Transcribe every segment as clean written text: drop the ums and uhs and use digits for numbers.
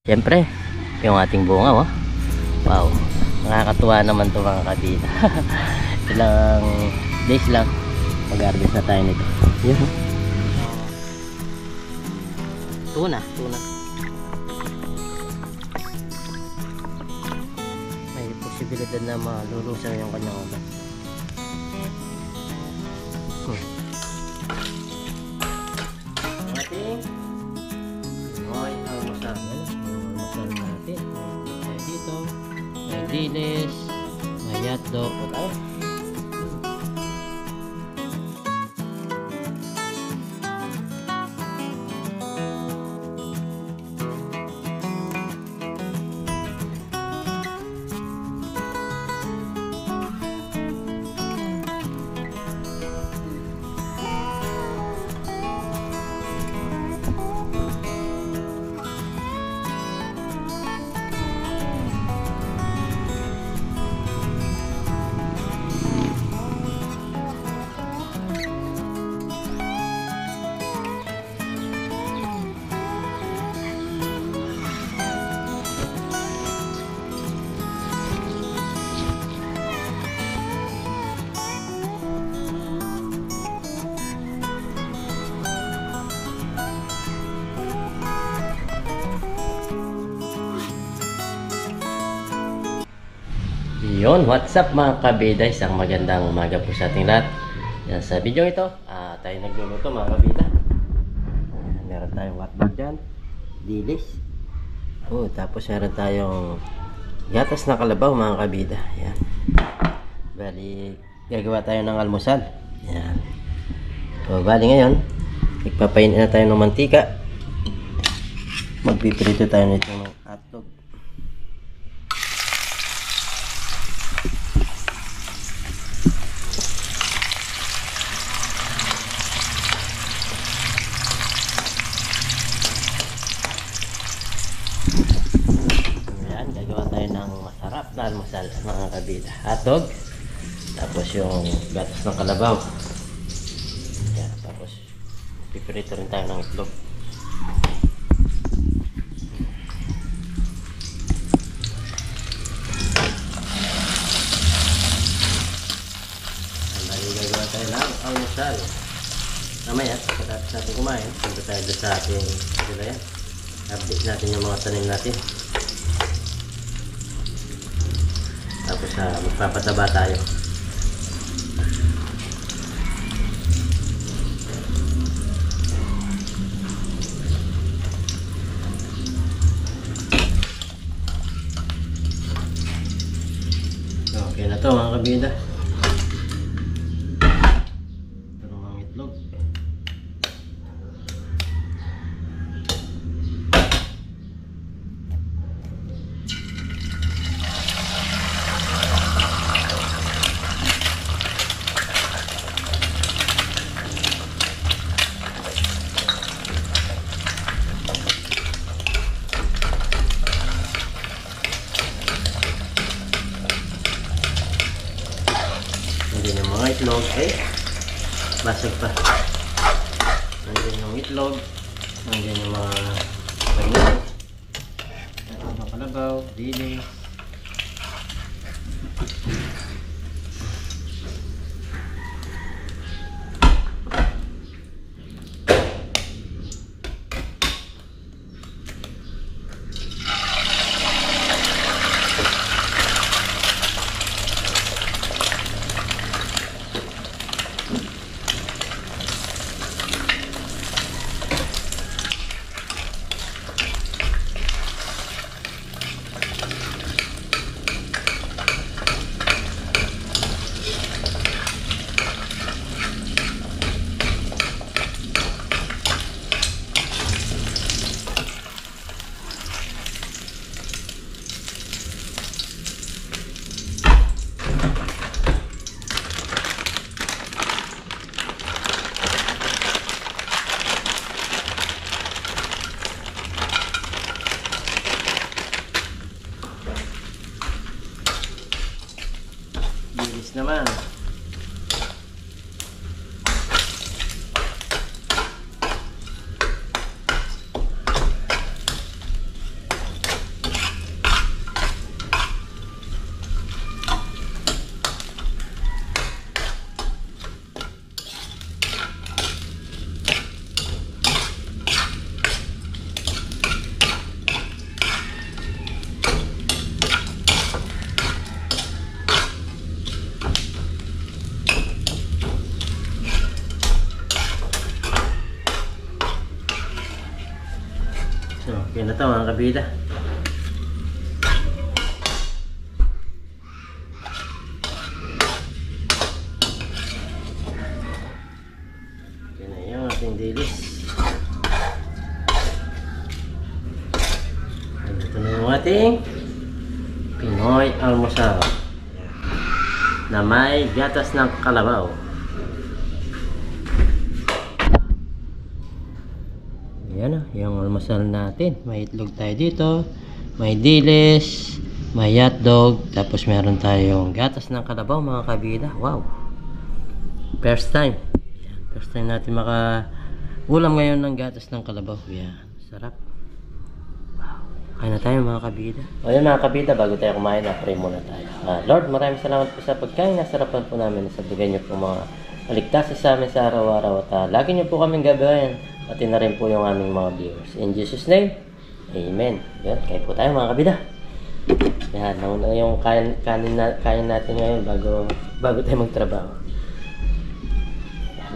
Siyempre, yung ating bunga, oh. Wow, nakakatuwa naman to mga kabida. Ilang days lang mag-harvest na tayo nito. Yun. Tuna. May posibilidad na malulusaw yung kanyang ugat. Ating Pinoy almusal. Almusal natin. May dito, may dilis, may hotdog. Okay. Yun, what's up mga kabida, isang magandang umaga po sa ating lahat. Yan, sa video ito, tayo nagluluto mga kabida. Meron tayong hotdog dyan, dilis. Tapos meron tayong gatas na kalabaw mga kabida. Yan. Bali, gagawa tayo ng almusal. Yan. So, bali ngayon, nagpapainit na tayo ng mantika. Magpiprito tayo nito ng hotdog. Gagawa tayo ng masarap na almusal mga kabida. Hotdog, tapos yung gatas ng kalabaw. Yan, tapos pipirito rin tayo ng itlog. Gagawa tayo ng almusal. Mamaya, pagkatapos natin kumain, punta tayo doon sa ating update natin yung mga tanim natin. Tapos magpapataba tayo. Okay na to mga kabida. Ito ng mga itlog. Nandiyan yung mga itlog, basag pa. Nandiyan yung itlog, nandiyan yung mga panyo, mga kalabaw, dilis. Dilis naman. kabida. Yan na yung ating dilis. Ito na yung ating Pinoy almusal na may gatas ng kalabaw. Yan na, yung almusal natin. May itlog tayo dito, may dilis, may hotdog, tapos meron tayong gatas ng kalabaw mga kabida. Wow! First time. Yan, first time natin ulam ngayon ng gatas ng kalabaw. Yan, sarap. Kain na tayo mga kabida. O yun mga kabida, bago tayo kumain, na-pray muna tayo. Lord, maraming salamat po sa pagkain. Nasarapan po namin. Nasabigay niyo po mga aligtasan sa amin sa araw-araw. At lagi niyo po kaming gabayan. Pati na rin po yung aming mga viewers. In Jesus' name, Amen. Yan, kain po tayo mga kabida. Yan, nauna yung kain natin ngayon bago tayo magtrabaho.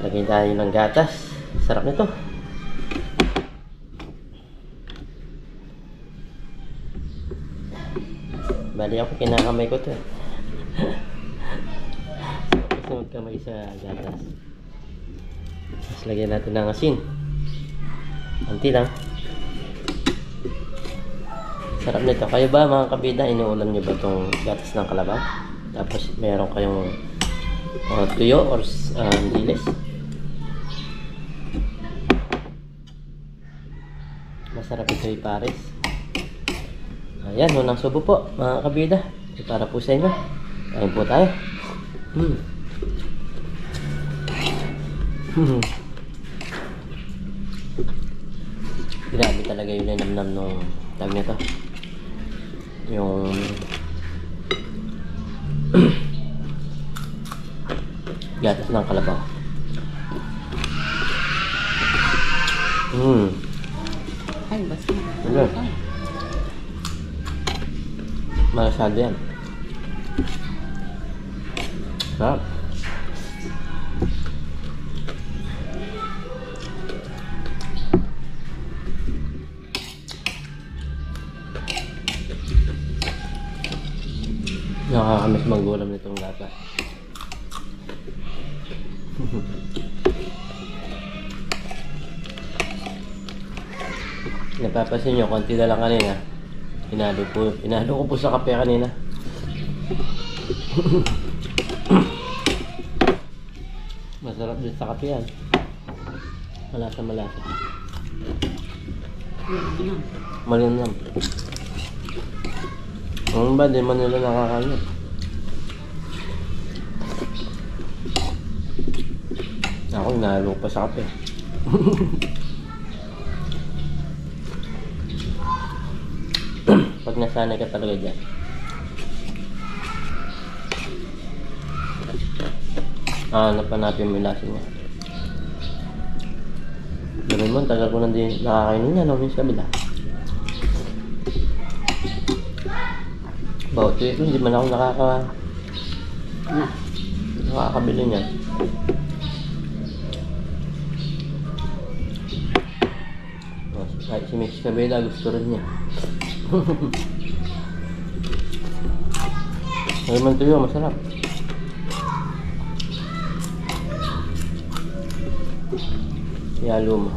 Lagyan tayo ng gatas. Sarap nito. Bali ako, kinakamay ko to. Sunod kamay sa gatas. Tapos lagyan natin ng asin. Anti lang. Sarap nito. Kayo ba mga kabida, inuulam nyo ba itong gatas ng kalabaw? Tapos meron kayong tuyo or dilis. Masarap ito ipares. Ayan, unang subo po mga kabida. Para po sa inyo. Kain po tayo. Grabe talaga yung linamnam nung tag nito. Yung gatas ng kalabaw. Ay, basta. Malasado yan. Sarap. Nakakamiss manggulam nitong gatas. Napapasin nyo, konti na lang kanina. Inalo ko po sa kape kanina. Masarap din sa kape yan. Malasa. Malinam. Ano ba? Di man nila nakakalit. Ako, inalo pa sa kape. Pag nasanay ka talaga dyan. Napanapin mo yung lasa niya. Ganun mo, tagal ko nandun nakakainin niya, no? Yung kabila. Bawat ito, hindi man ako nakakabili niya. Kahit si Mix Cabela, gusto rin niya. Naman tuyo, masarap. Yalo mo.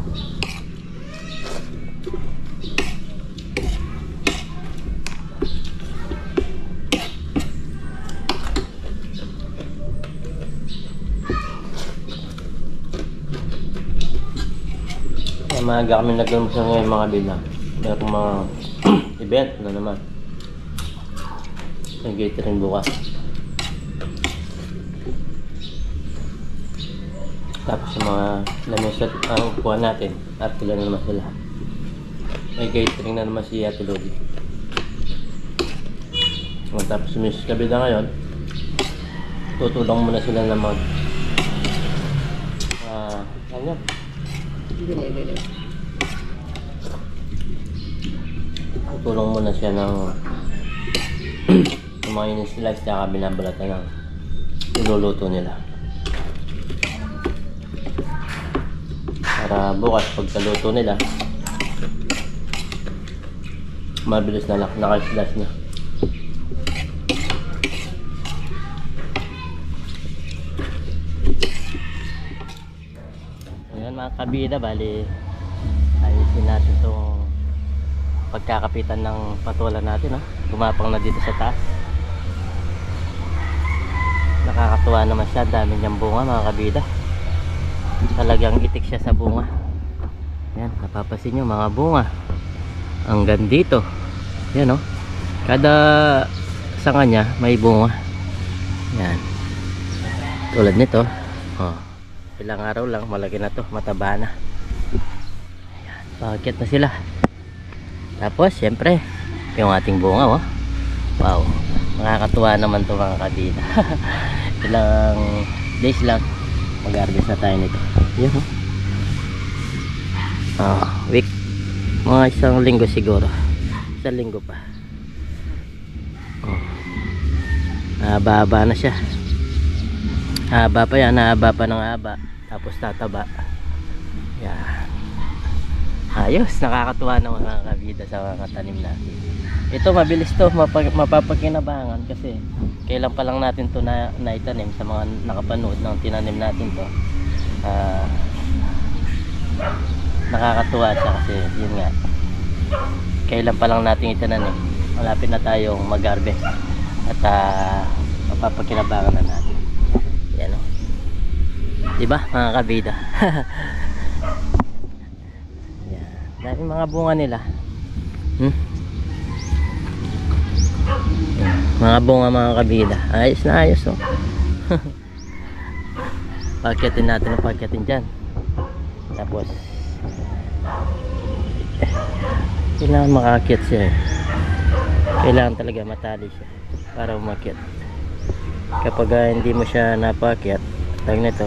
Maaga kami nag-almusal ngayon mga bilang. Meron mga event na naman. May catering bukas. Tapos yung mga lamesa ang kuha natin. At pila na naman sila. May catering na naman si Ate Lodi. Tapos yung Miss Kabida ngayon, tutulong muna sila na mag ano? Tutulong muna siya ng mga in-slice tsaka binabalatan ng niluluto nila. Para bukas pagkaluto nila, Mabilis na lang, naka-slash na. Ayan mga kabida, bali ayusin natin itong pagkakapitan ng patulan natin, ha? Gumapang na dito sa taas. Nakakatuwa naman siya, dami niyang bunga mga kabida. Talagang itik siya sa bunga. Yan, napapasin nyo mga bunga hanggang dito. Yan, oh. Kada sanga niya may bunga. Yan, tulad nito, oh. Ilang araw lang malaki na to, mataba na. Ayan, pakit na sila. Tapos syempre yung ating bunga, oh. Wow, nakakatuwa naman to mga kabida. Ilang days lang mag-harvest na tayo nito. Yun, oh. Week, mga isang linggo siguro, isang linggo pa. Oh. Haba na siya, haba pa yan, haba pa ng haba, tapos tataba. Yan, ayos, nakakatuwa naman mga kabida sa mga tanim natin. Ito mabilis to mapapakinabangan kasi kailan pa lang natin to na itanim. Sa mga nakapanood ng tinanim natin to, nakakatuwa siya kasi yun nga, kailan pa lang natin itinanim, malapit na tayong mag-harvest at mapapakinabangan na natin. Yan, o, diba mga kabida? Yan, dami mga bunga nila. Mga bunga mga kabida, ayos na ayos, oh. Pagkatin natin ang pagkatin dyan. Tapos kailangan makakit siya, eh. Kailangan talaga matali siya para umakyat. Kapag hindi mo siya napakyat, tag nito,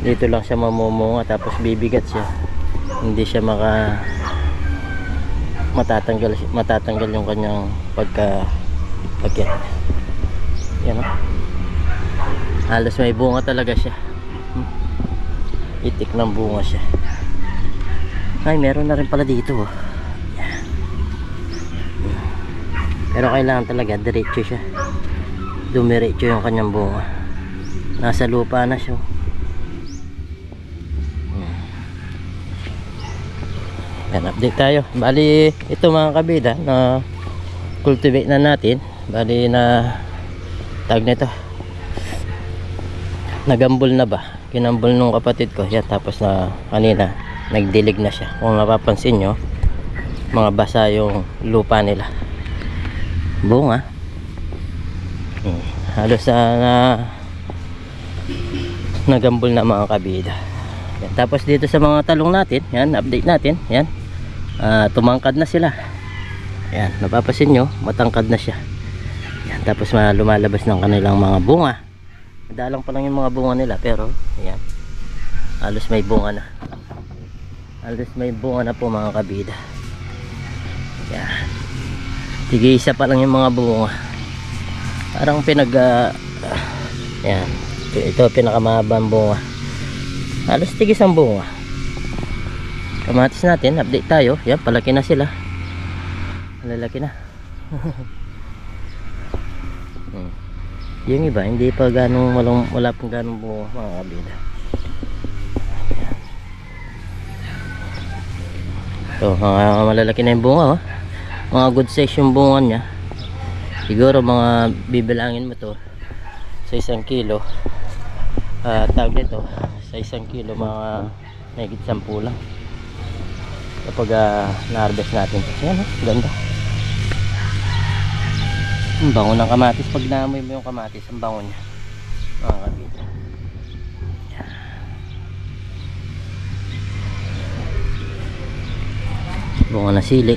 dito lang siya mamumunga, tapos bibigat siya, hindi siya matatanggal yung kanyang pagkyat. Yan, oh. Halos may bunga talaga siya. Itik ng bunga siya. Ay, meron na rin pala dito, oh. Yan. Pero kailangan talaga diretso siya, dumiretso yung kanyang bunga. Nasa lupa na siya. Yan, update tayo. Bali, ito mga kabida, na cultivate na natin. Bali na tag nito, nagambol na ba, kinambol nung kapatid ko. Yan, tapos na kanina nagdilig na siya. Kung napapansin nyo, mga basa yung lupa nila. Bunga, halos na nagambol na mga kabida. Yan, tapos dito sa mga talong natin, yan, update natin. Yan, tumangkad na sila. Yan, napapansin nyo, matangkad na siya. Yan, tapos lumalabas ng kanilang mga bunga. Madalang pa lang yung mga bunga nila, pero yan, halos may bunga na. Halos may bunga na po mga kabida. Yan, tig-isa pa lang yung mga bunga. Parang yan, ito pinakamahabang bunga. Halos tig-isa ang bunga. Kamatis natin, update tayo. Yan, palaki na sila. Malalaki na. Yung iba hindi pa ganong wala pang ganong bunga mga kabida. So mga malalaki na yung bunga, oh. Mga good size yung bunga nya. Siguro mga bibilangin mo to sa 1 kilo. Tawag nito sa 1 kilo mga mahigit 10 lang kapag na-harvest natin. Yan, oh, ganda. Ang bango ng kamatis. Pag naamoy mo yung kamatis, ang bango niya mga kabida. Bunga na sili.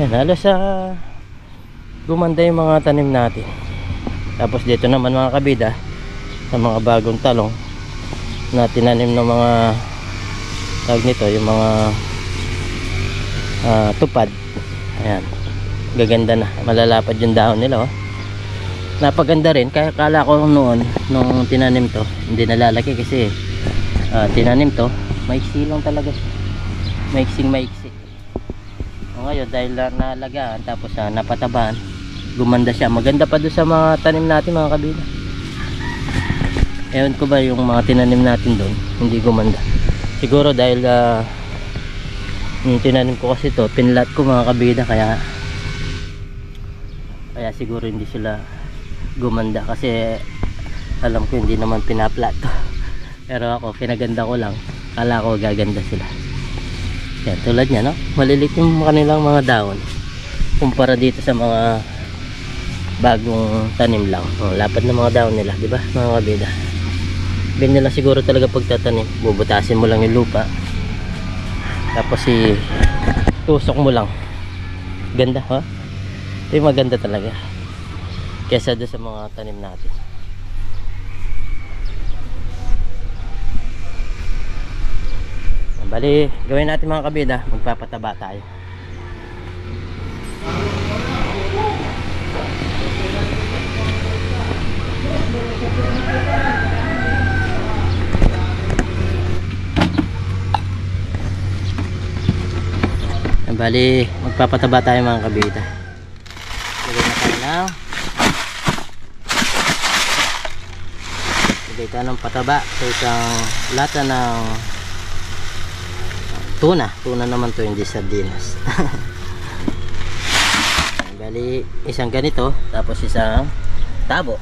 Yan, halos gumanda yung mga tanim natin. Tapos dito naman mga kabida, sa mga bagong talong na tinanim ng mga tawag nito, yung mga tupad. Ayan, gaganda na, malalapad yung dahon nila, oh. Napaganda rin, kaya kala ko noon nung tinanim to hindi nalalaki kasi tinanim to maiksi lang talaga siya, maiksing maiksi. ngayon dahil nalagaan tapos napatabaan, gumanda siya. Maganda pa doon sa mga tanim natin mga kabila. Ewan ko ba yung mga tinanim natin doon hindi gumanda. Siguro dahil yung tinanim ko kasi to pinlat ko mga kabida, kaya siguro hindi sila gumanda kasi alam ko hindi naman pinaplat to. Pero ako pinaganda ko lang, kala ko gaganda sila. Yan, tulad nya, no? Malilit yung kanilang mga dahon kumpara dito sa mga bagong tanim lang. Lapad na mga dahon nila, di ba mga kabida? Ganyan nila siguro talaga pagtatanim. Bubutasin mo lang yung lupa, tapos tusok mo lang. Ganda, ha? Ito yung maganda talaga kesa doon sa mga tanim natin. Bali, gawin natin mga kabida, magpapataba tayo. Bali, magpapataba tayo mga kabida. Lagay tayo ng pataba sa isang lata ng tuna naman to, hindi sardinas. Bali, isang ganito, tapos isang tabo,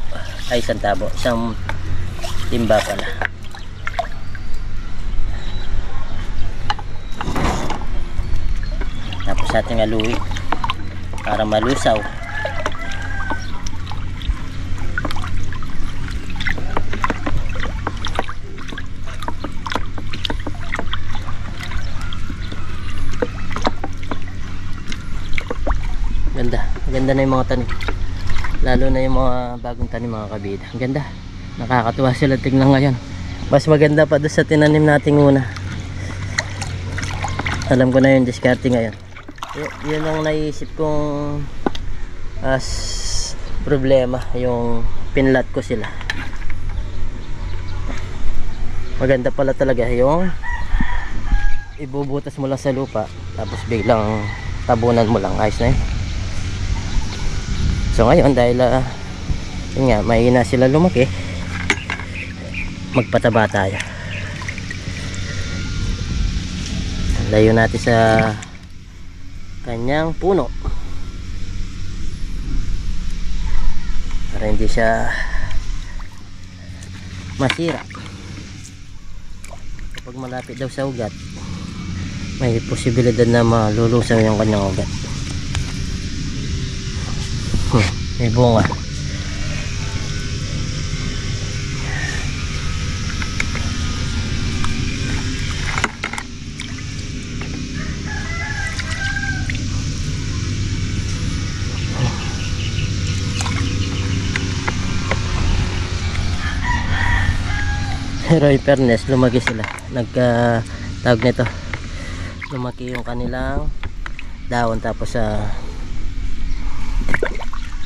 isang timba pala. Tapos ating haluin para malusaw. Ganda na yung mga tanim, lalo na yung mga bagong tanim mga kabida. Ganda, nakakatuwa sila tignan ngayon. Mas maganda pa doon sa tinanim nating una. Alam ko na yung diskarte ngayon. Yun ang naisip kong problema, yung pinlat ko sila. Maganda pala talaga yung ibubutas mo lang sa lupa tapos biglang tabunan mo lang, ayos na yun. So ngayon dahil yun nga, mahina sila lumaki, magpataba tayo. Layo natin sa kanyang puno para hindi siya masira. Kapag malapit daw sa ugat, may posibilidad na malulusaw yung kanyang ugat. May bunga. Pero in fairness, lumaki sila. Tawag nito, lumaki yung kanilang dahon, tapos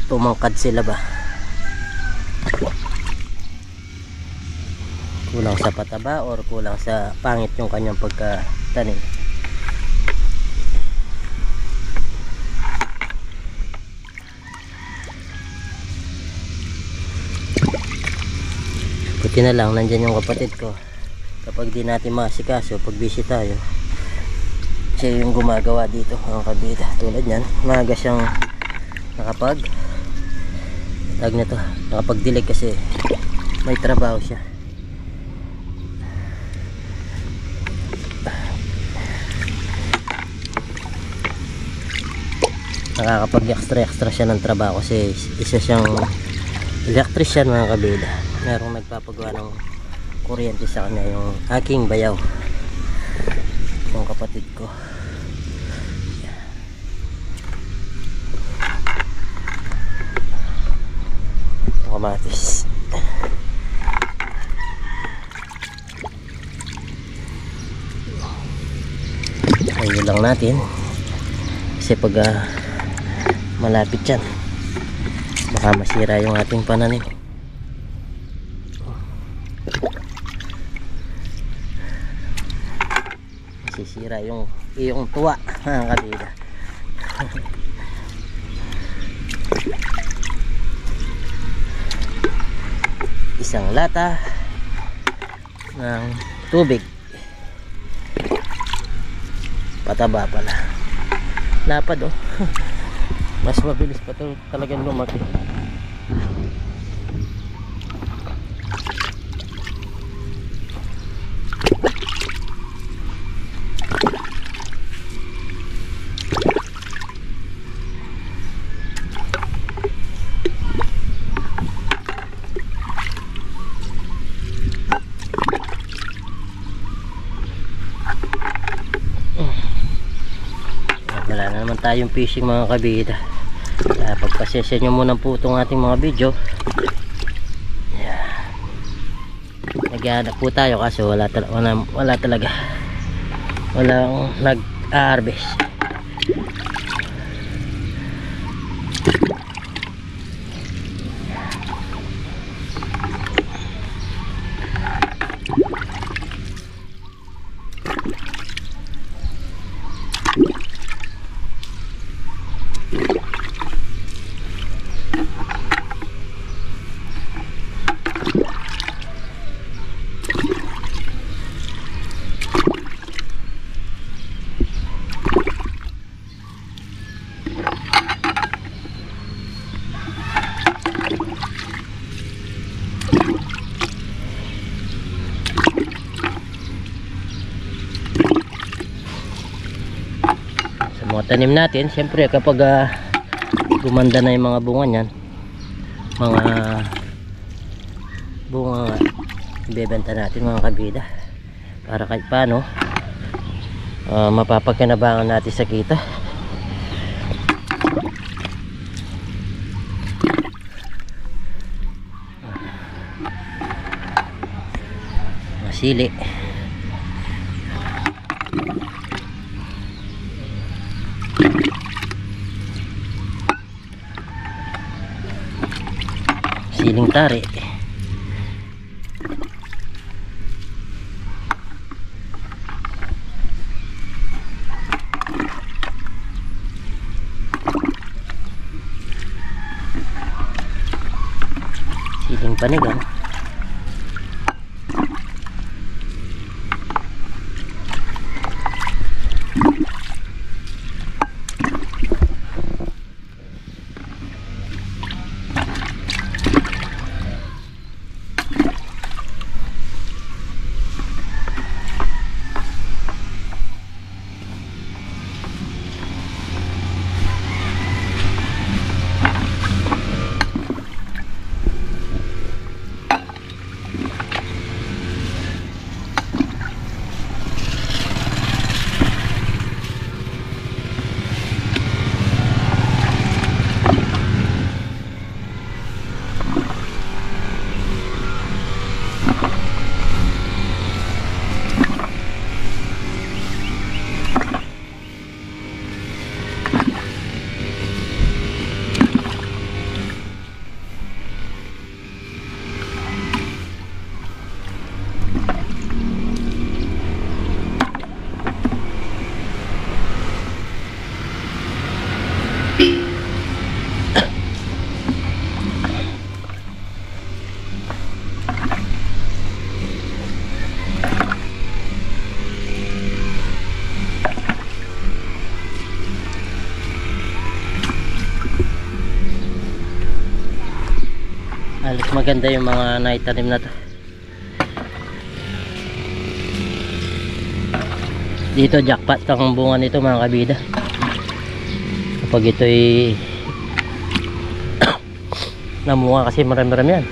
tumangkad sila ba, kulang sa pataba or kulang sa pangit yung kanyang pagkatanim. Buti na lang nandyan yung kapatid ko. Kapag di natin masikaso, pag busy tayo, siya yung gumagawa dito ang kabida. Tulad yan, maaga siyang nakapagdilig kasi may trabaho siya. Nakakapag-extra siya ng trabaho kasi isa siyang electrician mga kabida. Merong nagpapagawa ng kuryente sa kanya, yung aking bayaw, yung kapatid ko. Kamatis. Ayun lang natin kasi pag malapit yan baka masira yung ating pananim. Masisira yung tuwa mga kabida. Isang lata ng tubig. Pataba pala. Lapad oh. Mas mabilis pa ito talagang lumaki. Wala na naman tayong fishing mga kabida. Kaya pagpasensya nyo muna po itong ating mga video. Yeah. Naghahanap po tayo kasi wala talaga. Walang nag-harvest. Mga tanim natin, siyempre kapag gumanda na yung mga bunga niyan, mga bunga nga ibebenta natin mga kabida para kahit paano mapapagkinabangan natin sa kita. Masili siling tari, siling panigang, halos maganda yung mga naitanim na to. Dito jackpot ang bunga nito mga kabida kapag ito'y namunga, kasi marami-marami yan.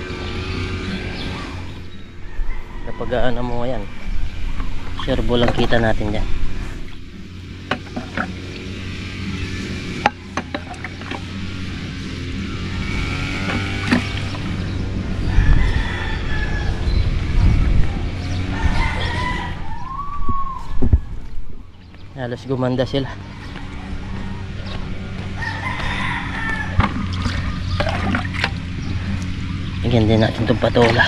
Kapag namunga yan, sure lang kita natin yan. Halos gumanda sila. Lagyan din natin itong patola.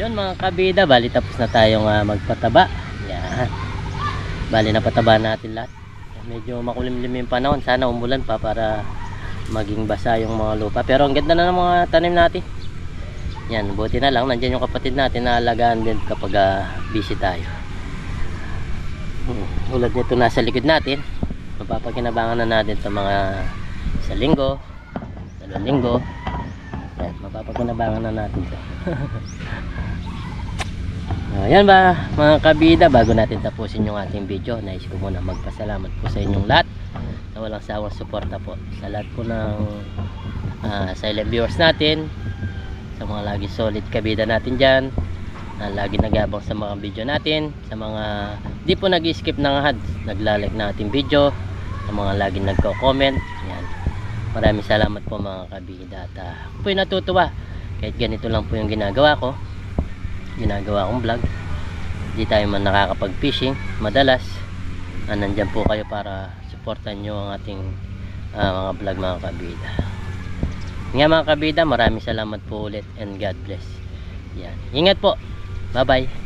Yun mga kabida, bali tapos na tayong magpataba. Yan. Bali napataba natin lahat. Medyo makulimlim yung panahon. Sana umulan pa para maging basa yung mga lupa. Pero ang ganda na ng mga tanim natin. Yan, buti na lang nandiyan yung kapatid natin na alagaan din kapag busy tayo. Ulad nito nasa likod natin. Mapapakinabangan na natin sa mga 1 linggo, 2 linggo. Yan, mapapakinabangan na natin ito. Ayan ba mga kabida, bago natin tapusin yung ating video, nais ko muna magpasalamat po sa inyong lahat na walang sawang suporta po sa lahat po ng silent viewers natin, sa mga lagi solid kabida natin dyan, na lagi nagabang sa mga video natin, sa mga di po nag-skip ng ads, naglalike na ating video, sa mga lagi nagko-comment. Yan, maraming salamat po mga kabida. At ako po'y natutuwa kahit ganito lang po yung ginagawa kong vlog. Hindi tayo man nakakapag fishing madalas, nandyan po kayo para supportan nyo ang ating mga vlog mga kabida. Nga mga kabida, maraming salamat po ulit and God bless. Yan, ingat po, bye bye.